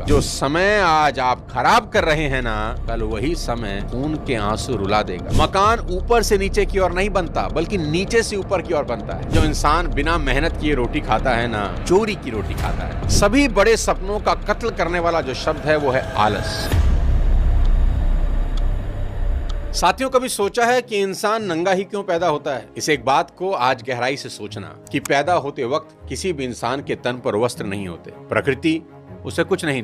होगा। जो समय आज आप खराब कर रहे हैं ना, कल वही समय खून के आंसू रुला देगा। मकान ऊपर से नीचे की ओर नहीं बनता, बल्कि नीचे से ऊपर की ओर बनता है। जो इंसान बिना मेहनत किए रोटी खाता है ना, चोरी की रोटी खाता है। सभी बड़े सपनों का कत्ल करने वाला जो शब्द है वो है आलस। साथियों, कभी सोचा है कि इंसान नंगा ही क्यों पैदा होता है? इस एक बात को आज गहराई से सोचना कि पैदा होते वक्त किसी भी इंसान के तन पर वस्त्र नहीं होते। प्रकृति उसे कुछ नहीं देती।